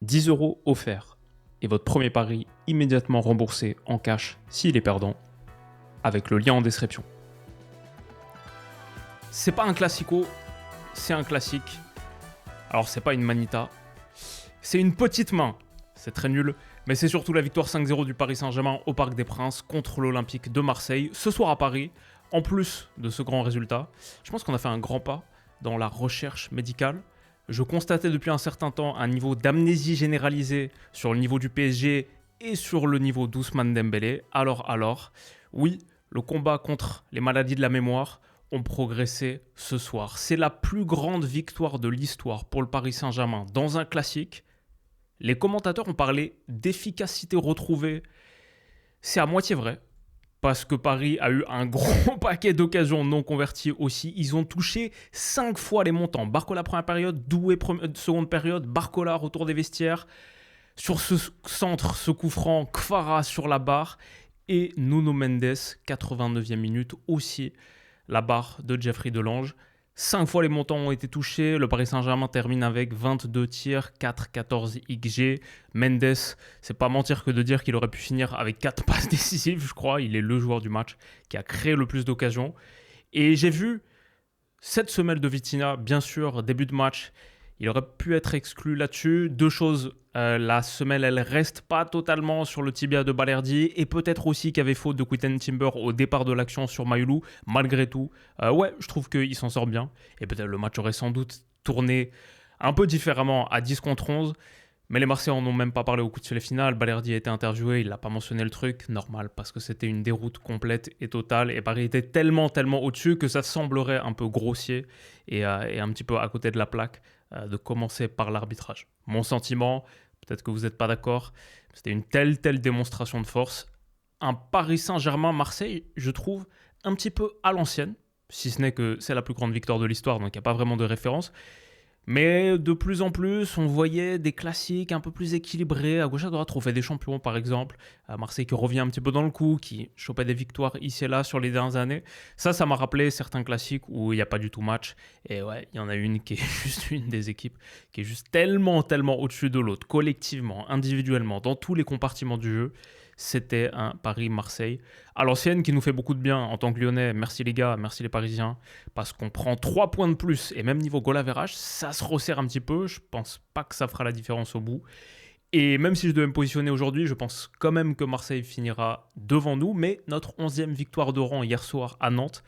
10 euros offerts et votre premier pari immédiatement remboursé en cash s'il est perdant, avec le lien en description. C'est pas un classico, c'est un classique. Alors c'est pas une manita, c'est une petite main. C'est très nul, mais c'est surtout la victoire 5-0 du Paris Saint-Germain au Parc des Princes contre l'Olympique de Marseille, ce soir à Paris. En plus de ce grand résultat, je pense qu'on a fait un grand pas dans la recherche médicale. Je constatais depuis un certain temps un niveau d'amnésie généralisée sur le niveau du PSG et sur le niveau d'Ousmane Dembélé. Alors, oui, le combat contre les maladies de la mémoire ont progressé ce soir. C'est la plus grande victoire de l'histoire pour le Paris Saint-Germain dans un classique. Les commentateurs ont parlé d'efficacité retrouvée. C'est à moitié vrai, parce que Paris a eu un gros paquet d'occasions non converties aussi. Ils ont touché 5 fois les montants. Barcola première période, Doué seconde période, Barcola retour des vestiaires. Sur ce centre, ce coup franc, Kvara sur la barre. Et Nuno Mendes, 89e minute aussi, la barre de Jeffrey Delange. 5 fois les montants ont été touchés. Le Paris Saint-Germain termine avec 22 tirs, 4-14 XG. Mendes, c'est pas mentir que de dire qu'il aurait pu finir avec 4 passes décisives, je crois. Il est le joueur du match qui a créé le plus d'occasions. Et j'ai vu cette semelle de Vitinha, bien sûr, début de match. Il aurait pu être exclu là-dessus. Deux choses, la semelle, elle reste pas totalement sur le tibia de Balerdi et peut-être aussi qu'il y avait faute de Quinten Timber au départ de l'action sur Mayoulou. Malgré tout, je trouve qu'il s'en sort bien. Et peut-être le match aurait sans doute tourné un peu différemment à 10 contre 11. Mais les Marseillais en ont même pas parlé au coup de sifflet final. Balerdi a été interviewé, il n'a pas mentionné le truc. Normal, parce que c'était une déroute complète et totale. Et Paris était tellement au-dessus que ça semblerait un peu grossier et un petit peu à côté de la plaque de commencer par l'arbitrage. Mon sentiment, peut-être que vous n'êtes pas d'accord, c'était une telle démonstration de force. Un Paris Saint-Germain-Marseille, je trouve, un petit peu à l'ancienne, si ce n'est que c'est la plus grande victoire de l'histoire, donc il n'y a pas vraiment de référence. Mais de plus en plus, on voyait des classiques un peu plus équilibrés, à gauche à droite, Trophée des Champions par exemple, à Marseille qui revient un petit peu dans le coup, qui chopait des victoires ici et là sur les dernières années. Ça m'a rappelé certains classiques où il n'y a pas du tout match. Et ouais, il y en a une qui est juste une des équipes qui est juste tellement au-dessus de l'autre, collectivement, individuellement, dans tous les compartiments du jeu. C'était un Paris-Marseille à l'ancienne qui nous fait beaucoup de bien en tant que Lyonnais. Merci les gars, merci les Parisiens, parce qu'on prend 3 points de plus et même niveau goal average, ça se resserre un petit peu. Je pense pas que ça fera la différence au bout. Et même si je devais me positionner aujourd'hui, je pense quand même que Marseille finira devant nous. Mais notre 11e victoire de rang hier soir à Nantes,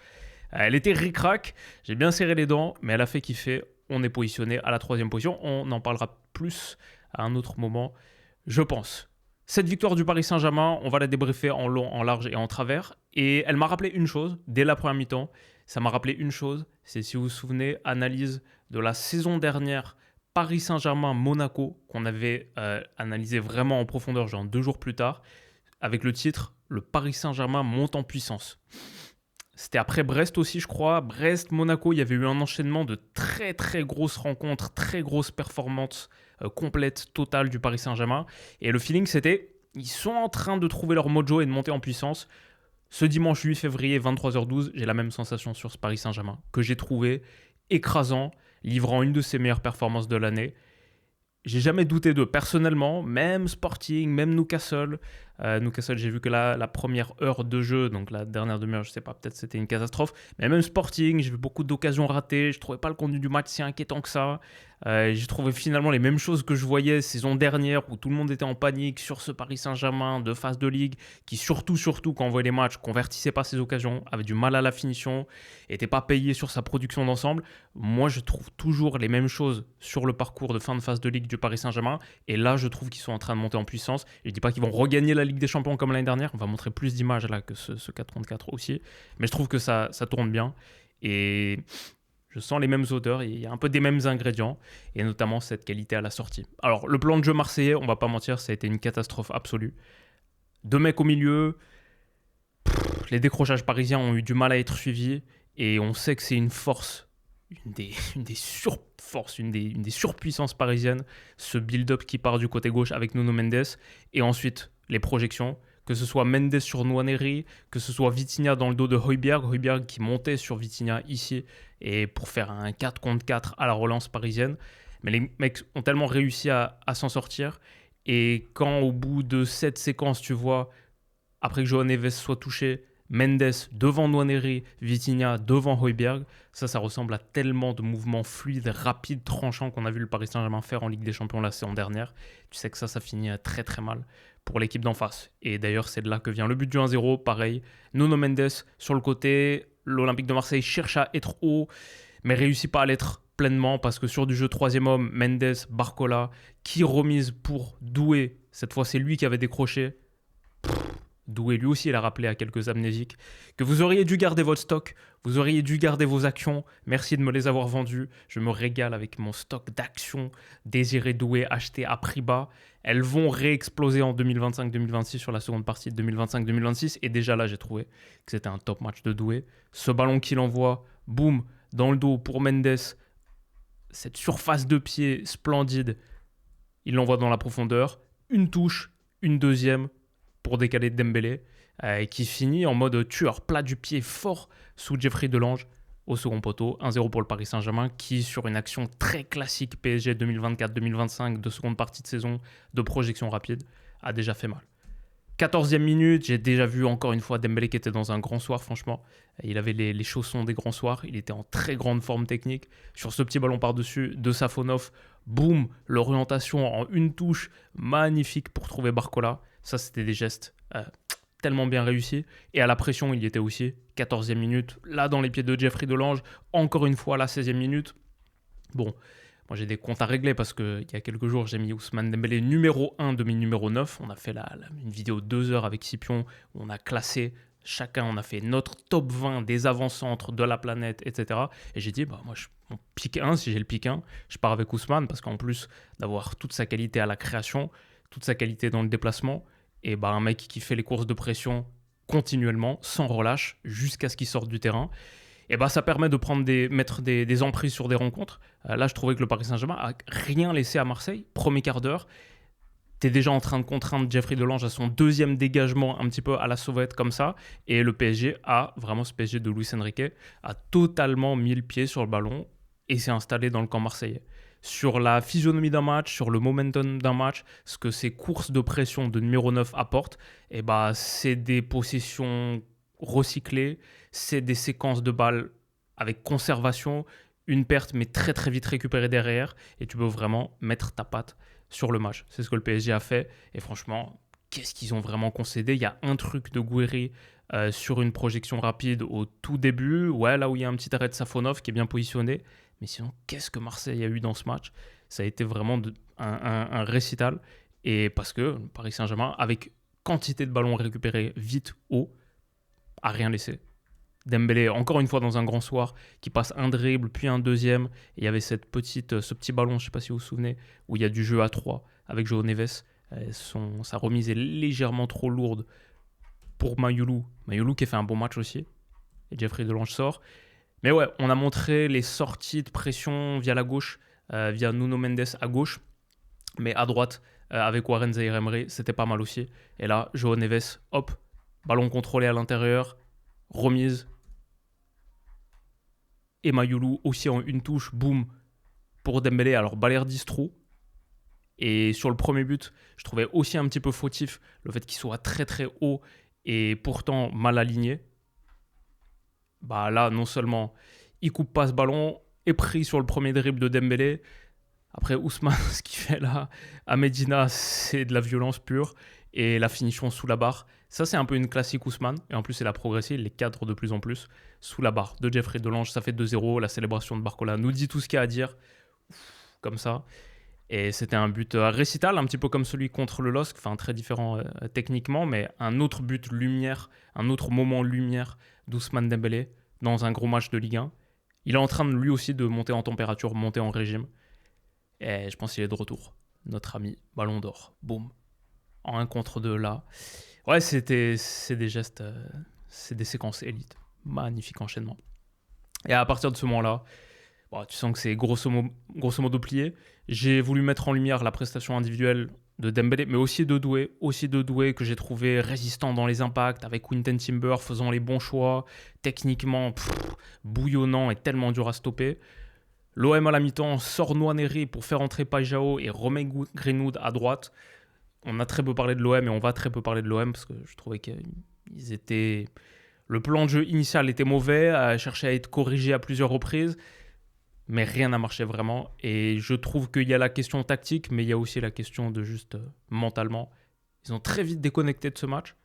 elle était ric-rac. J'ai bien serré les dents, mais elle a fait kiffer. On est positionné à la 3e position. On en parlera plus à un autre moment, je pense. Cette victoire du Paris Saint-Germain, on va la débriefer en long, en large et en travers. Et elle m'a rappelé une chose, dès la première mi-temps, ça m'a rappelé une chose, c'est si vous vous souvenez, analyse de la saison dernière, Paris Saint-Germain-Monaco, qu'on avait analysé vraiment en profondeur, genre 2 jours plus tard, avec le titre « Le Paris Saint-Germain monte en puissance ». C'était après Brest aussi, je crois. Brest-Monaco, il y avait eu un enchaînement de très grosses rencontres, très grosses performances complètes, totales du Paris Saint-Germain. Et le feeling, c'était, ils sont en train de trouver leur mojo et de monter en puissance. Ce dimanche 8 février, 23h12, j'ai la même sensation sur ce Paris Saint-Germain, que j'ai trouvé écrasant, livrant une de ses meilleures performances de l'année. J'ai jamais douté d'eux, personnellement, même Sporting, même Newcastle. Newcastle, j'ai vu que la première heure de jeu, donc la dernière demi-heure, je sais pas, peut-être c'était une catastrophe. Mais même Sporting, j'ai vu beaucoup d'occasions ratées. Je trouvais pas le contenu du match si inquiétant que ça. J'ai trouvé finalement les mêmes choses que je voyais saison dernière, où tout le monde était en panique sur ce Paris Saint-Germain de phase de ligue, qui surtout quand on voyait les matchs, convertissait pas ses occasions, avait du mal à la finition, était pas payé sur sa production d'ensemble. Moi, je trouve toujours les mêmes choses sur le parcours de fin de phase de ligue du Paris Saint-Germain. Et là, je trouve qu'ils sont en train de monter en puissance. Je dis pas qu'ils vont regagner la Ligue des Champions comme l'année dernière. On va montrer plus d'images là que ce 4 contre 4 aussi. Mais je trouve que ça tourne bien. Et je sens les mêmes odeurs. Il y a un peu des mêmes ingrédients. Et notamment cette qualité à la sortie. Alors, le plan de jeu marseillais, on va pas mentir, ça a été une catastrophe absolue. 2 mecs au milieu. Les décrochages parisiens ont eu du mal à être suivis. Et on sait que c'est une force. Une des surforces, une des surpuissances parisiennes, ce build-up qui part du côté gauche avec Nuno Mendes, et ensuite les projections, que ce soit Mendes sur Nwaneri, que ce soit Vitinha dans le dos de Højbjerg qui montait sur Vitinha ici, et pour faire un 4 contre 4 à la relance parisienne. Mais les mecs ont tellement réussi à s'en sortir. Et quand au bout de cette séquence, tu vois, après que João Neves soit touché, Mendes devant Nwaneri, Vitinha devant Højbjerg, ça ressemble à tellement de mouvements fluides, rapides, tranchants qu'on a vu le Paris Saint-Germain faire en Ligue des Champions la saison dernière. Tu sais que ça finit très très mal pour l'équipe d'en face. Et d'ailleurs, c'est de là que vient le but du 1-0. Pareil, Nuno Mendes sur le côté, l'Olympique de Marseille cherche à être haut, mais réussit pas à l'être pleinement parce que sur du jeu troisième homme, Mendes, Barcola, qui remise pour Doué. Cette fois, c'est lui qui avait décroché. Doué, lui aussi, il a rappelé à quelques amnésiques que vous auriez dû garder votre stock, vous auriez dû garder vos actions. Merci de me les avoir vendues. Je me régale avec mon stock d'actions. Désiré Doué, acheté à prix bas. Elles vont réexploser en 2025-2026 sur la seconde partie de 2025-2026. Et déjà là, j'ai trouvé que c'était un top match de Doué. Ce ballon qu'il envoie, boum, dans le dos pour Mendes. Cette surface de pied splendide. Il l'envoie dans la profondeur. Une touche, une deuxième pour décaler Dembélé, qui finit en mode tueur, plat du pied fort sous Jeffrey Delange au second poteau. 1-0 pour le Paris Saint-Germain qui, sur une action très classique PSG 2024-2025 de seconde partie de saison, de projection rapide, a déjà fait mal. 14e minute, j'ai déjà vu encore une fois Dembélé qui était dans un grand soir, franchement. Il avait les chaussons des grands soirs, il était en très grande forme technique. Sur ce petit ballon par-dessus de Safonov, boum, l'orientation en une touche, magnifique pour trouver Barcola. Ça, c'était des gestes tellement bien réussis. Et à la pression, il y était aussi. 14e minute, là dans les pieds de Jeffrey Delange. Encore une fois, la 16e minute. Bon, moi j'ai des comptes à régler parce qu'il y a quelques jours, j'ai mis Ousmane Dembélé numéro 1 de mes numéro 9. On a fait une vidéo de 2 heures avec Scipion où on a classé chacun, on a fait notre top 20 des avant-centres de la planète, etc. Et j'ai dit, moi, mon pick 1, si j'ai le pick 1, je pars avec Ousmane parce qu'en plus d'avoir toute sa qualité à la création, toute sa qualité dans le déplacement, et un mec qui fait les courses de pression continuellement, sans relâche, jusqu'à ce qu'il sorte du terrain, et ça permet de mettre des emprises sur des rencontres. Là, je trouvais que le Paris Saint-Germain a rien laissé à Marseille. Premier quart d'heure, t'es déjà en train de contraindre Jeffrey Delange à son deuxième dégagement un petit peu à la sauvette comme ça. Et le PSG ce PSG de Luis Enrique, a totalement mis le pied sur le ballon et s'est installé dans le camp marseillais. Sur la physionomie d'un match, sur le momentum d'un match, ce que ces courses de pression de numéro 9 apportent, c'est des possessions recyclées, c'est des séquences de balles avec conservation, une perte mais très très vite récupérée derrière, et tu peux vraiment mettre ta patte sur le match. C'est ce que le PSG a fait, et franchement, qu'est-ce qu'ils ont vraiment concédé. Il y a un truc de Gouiri sur une projection rapide au tout début, là où il y a un petit arrêt de Safonov qui est bien positionné. Mais sinon, qu'est-ce que Marseille a eu dans ce match? Ça a été vraiment un récital. Et parce que Paris Saint-Germain, avec quantité de ballons récupérés vite haut, a rien laissé. Dembélé, encore une fois dans un grand soir, qui passe un dribble, puis un deuxième. Et il y avait ce petit ballon, je ne sais pas si vous vous souvenez, où il y a du jeu à 3 avec João Neves. Sa remise est légèrement trop lourde pour Mayulu. Mayulu qui a fait un bon match aussi. Et Jeffrey Delange sort. Mais ouais, on a montré les sorties de pression via la gauche, via Nuno Mendes à gauche. Mais à droite, avec Warren Zaïre-Emery, c'était pas mal aussi. Et là, João Neves, hop, ballon contrôlé à l'intérieur, remise. Et Mayulu aussi en une touche, boum, pour Dembélé. Alors Balerdi se trouve. Et sur le premier but, je trouvais aussi un petit peu fautif le fait qu'il soit très très haut et pourtant mal aligné. Là, non seulement il coupe pas ce ballon, est pris sur le premier dribble de Dembélé. Après, Ousmane, ce qu'il fait là à Medina, c'est de la violence pure. Et la finition sous la barre, ça c'est un peu une classique Ousmane. Et en plus, il a progressé, il les cadre de plus en plus. Sous la barre de Jeffrey Delange, ça fait 2-0. La célébration de Barcola nous dit tout ce qu'il y a à dire. Comme ça. Et c'était un but récital, un petit peu comme celui contre le LOSC, enfin très différent techniquement, mais un autre but lumière, un autre moment lumière d'Ousmane Dembélé dans un gros match de Ligue 1. Il est en train de lui aussi de monter en température, monter en régime. Et je pense qu'il est de retour. Notre ami Ballon d'Or. Boum. En 1 contre 2 là. Ouais, c'est des gestes, c'est des séquences élites. Magnifique enchaînement. Et à partir de ce moment-là, tu sens que c'est grosso modo plié. J'ai voulu mettre en lumière la prestation individuelle de Dembélé, mais aussi de Doué que j'ai trouvé résistant dans les impacts, avec Quinten Timber faisant les bons choix, techniquement bouillonnant et tellement dur à stopper. L'OM à la mi-temps sort Nwaneri pour faire entrer Pajao et remet Greenwood à droite. On a très peu parlé de l'OM et on va très peu parler de l'OM parce que je trouvais qu'ils étaient... Le plan de jeu initial était mauvais, a cherché à être corrigé à plusieurs reprises, mais rien n'a marché vraiment. Et je trouve qu'il y a la question tactique, mais il y a aussi la question de juste mentalement. Ils ont très vite déconnecté de ce match.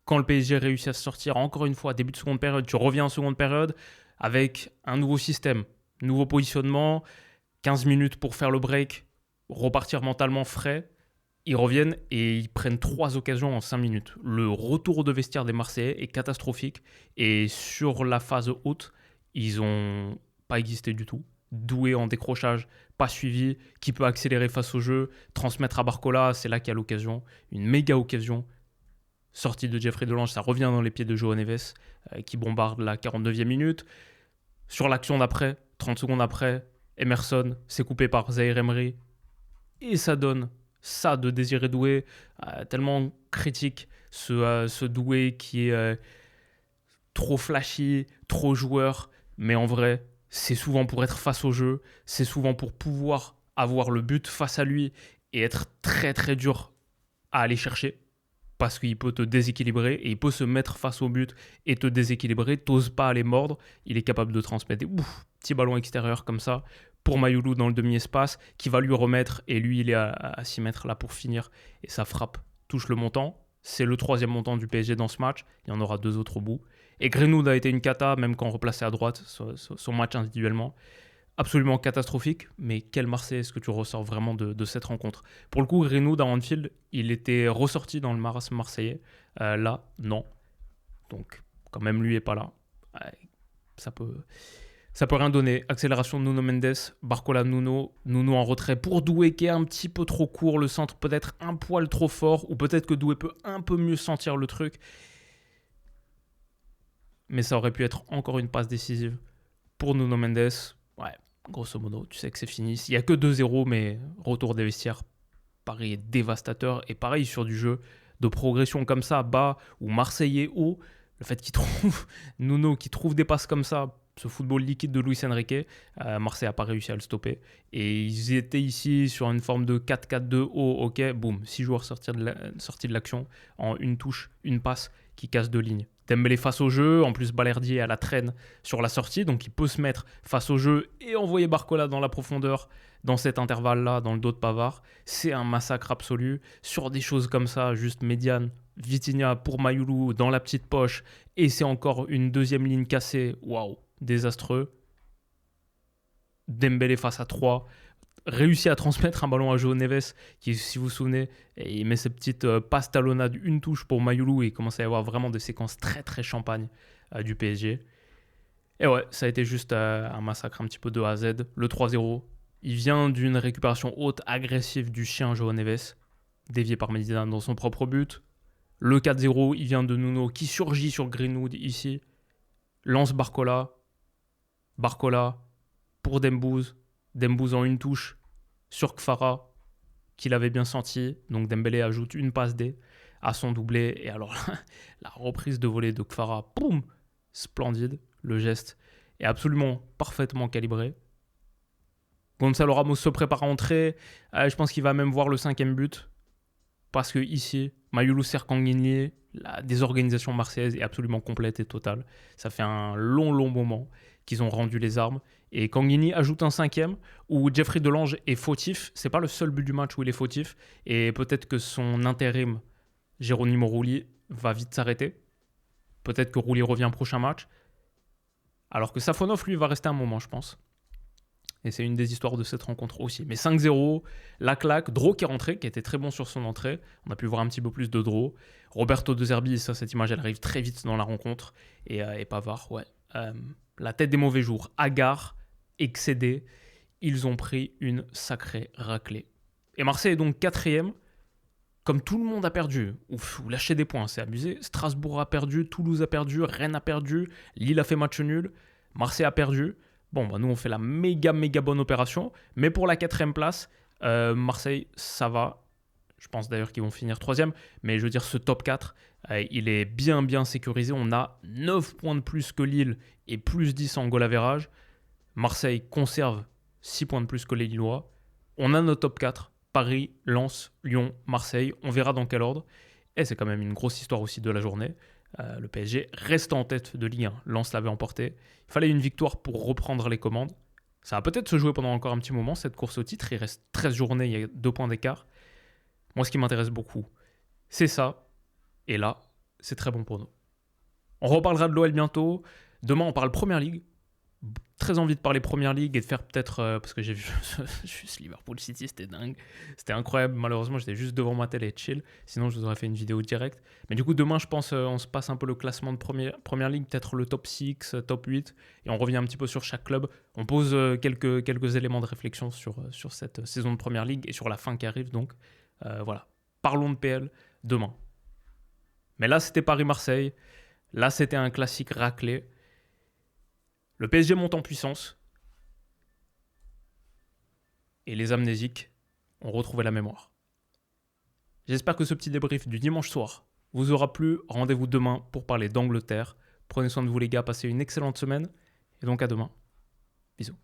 Quand le PSG réussit à se sortir, encore une fois, début de seconde période, tu reviens en seconde période avec un nouveau système, nouveau positionnement, 15 minutes pour faire le break, repartir mentalement frais. Ils reviennent et ils prennent 3 occasions en 5 minutes. Le retour de vestiaire des Marseillais est catastrophique. Et sur la phase haute, ils n'ont pas existé du tout. Doué en décrochage, pas suivi, qui peut accélérer face au jeu, transmettre à Barcola, c'est là qu'il y a l'occasion. Une méga occasion. Sortie de Jeffrey Delange, ça revient dans les pieds de João Neves, qui bombarde la 49e minute. Sur l'action d'après, 30 secondes après, Emerson s'est coupé par Zaïre Emery. Et ça donne ça de Désiré Doué, tellement critique, ce Doué qui est trop flashy, trop joueur, mais en vrai, c'est souvent pour être face au jeu, c'est souvent pour pouvoir avoir le but face à lui et être très très dur à aller chercher, parce qu'il peut te déséquilibrer et il peut se mettre face au but et te déséquilibrer, t'oses pas aller mordre, il est capable de transmettre des petits ballons extérieurs comme ça, pour Mayoulou dans le demi-espace, qui va lui remettre, et lui il est à 6 mètres là pour finir, et sa frappe touche le montant. C'est le 3e montant du PSG dans ce match, il y en aura 2 autres au bout. Et Greenwood a été une cata, même quand replacé à droite, son match individuellement. Absolument catastrophique, mais quel Marseille est-ce que tu ressors vraiment de cette rencontre? Pour le coup, Greenwood à Anfield, il était ressorti dans le marasme marseillais. Là, non. Donc, quand même, lui est pas là. Ça peut rien donner. Accélération de Nuno Mendes, Barcola Nuno en retrait pour Doué qui est un petit peu trop court, le centre peut-être un poil trop fort, ou peut-être que Doué peut un peu mieux sentir le truc. Mais ça aurait pu être encore une passe décisive pour Nuno Mendes. Ouais, grosso modo, tu sais que c'est fini. Il n'y a que 2-0, mais retour des vestiaires, Paris est dévastateur. Et pareil sur du jeu de progression comme ça, bas ou marseillais haut, le fait qu'il trouve Nuno qui trouve des passes comme ça, ce football liquide de Luis Enrique, Marseille n'a pas réussi à le stopper. Et ils étaient ici sur une forme de 4-4-2 haut, ok, boum, 6 joueurs sortis de l'action en une touche, une passe qui casse 2 lignes. Dembélé face au jeu, en plus Balerdi à la traîne sur la sortie, donc il peut se mettre face au jeu et envoyer Barcola dans la profondeur dans cet intervalle-là, dans le dos de Pavard. C'est un massacre absolu. Sur des choses comme ça, juste médiane, Vitinha pour Mayoulou dans la petite poche, et c'est encore une deuxième ligne cassée. Waouh, désastreux. Dembélé face à 3, réussit à transmettre un ballon à João Neves, qui, si vous vous souvenez, il met ses petites passes talonnades, une touche pour Mayoulou, et il commence à y avoir vraiment des séquences très très champagne du PSG. Et ouais, ça a été juste un massacre un petit peu de A à Z. Le 3-0, il vient d'une récupération haute, agressive du chien João Neves, dévié par Medina dans son propre but. Le 4-0, il vient de Nuno, qui surgit sur Greenwood ici, lance Barcola pour Dembouz en une touche sur Kfara, qu'il avait bien senti. Donc Dembélé ajoute une passe D à son doublé. Et alors la reprise de volée de Kfara, boum, splendide. Le geste est absolument parfaitement calibré. Gonzalo Ramos se prépare à entrer. Je pense qu'il va même voir le 5e but. Parce que ici, Mayoulou Serkanguini, la désorganisation marseillaise est absolument complète et totale. Ça fait un long moment qu'ils ont rendu les armes. Et Kanguini ajoute un 5e où Jeffrey Delange est fautif. C'est pas le seul but du match où il est fautif. Et peut-être que son intérim, Geronimo Rulli, va vite s'arrêter. Peut-être que Rulli revient prochain match. Alors que Safonov, lui, va rester un moment, je pense. Et c'est une des histoires de cette rencontre aussi. Mais 5-0, la claque, Dro qui est rentré, qui était très bon sur son entrée. On a pu voir un petit peu plus de Dro. Roberto De Zerbi, ça, cette image, elle arrive très vite dans la rencontre. Et Pavard, ouais. La tête des mauvais jours. Hagard, excédé. Ils ont pris une sacrée raclée. Et Marseille est donc 4e. Comme tout le monde a perdu, ou lâché des points, c'est abusé. Strasbourg a perdu, Toulouse a perdu, Rennes a perdu, Lille a fait match nul, Marseille a perdu. Bon, nous, on fait la méga bonne opération. Mais pour la 4e place, Marseille, ça va. Je pense d'ailleurs qu'ils vont finir 3e. Mais je veux dire, ce top 4, il est bien sécurisé. On a 9 points de plus que Lille et plus 10 en goal average. Marseille conserve 6 points de plus que les Lillois. On a notre top 4. Paris, Lens, Lyon, Marseille. On verra dans quel ordre. Et c'est quand même une grosse histoire aussi de la journée. Le PSG reste en tête de Ligue 1. Lens l'avait emporté. Il fallait une victoire pour reprendre les commandes. Ça va peut-être se jouer pendant encore un petit moment, cette course au titre. Il reste 13 journées, il y a 2 points d'écart. Moi, ce qui m'intéresse beaucoup, c'est ça. Et là, c'est très bon pour nous. On reparlera de l'OL bientôt. Demain, on parle Première Ligue. Très envie de parler Première Ligue et de faire peut-être... parce que j'ai vu juste Liverpool City, c'était dingue. C'était incroyable. Malheureusement, j'étais juste devant ma télé et chill. Sinon, je vous aurais fait une vidéo directe. Mais du coup, demain, je pense, on se passe un peu le classement de Première Ligue, peut-être le top 6, top 8. Et on revient un petit peu sur chaque club. On pose quelques éléments de réflexion sur cette saison de Première Ligue et sur la fin qui arrive. Donc, voilà. Parlons de PL demain. Mais là, c'était Paris-Marseille. Là, c'était un classique raclé. Le PSG monte en puissance. Et les amnésiques ont retrouvé la mémoire. J'espère que ce petit débrief du dimanche soir vous aura plu. Rendez-vous demain pour parler d'Angleterre. Prenez soin de vous les gars, passez une excellente semaine. Et donc à demain. Bisous.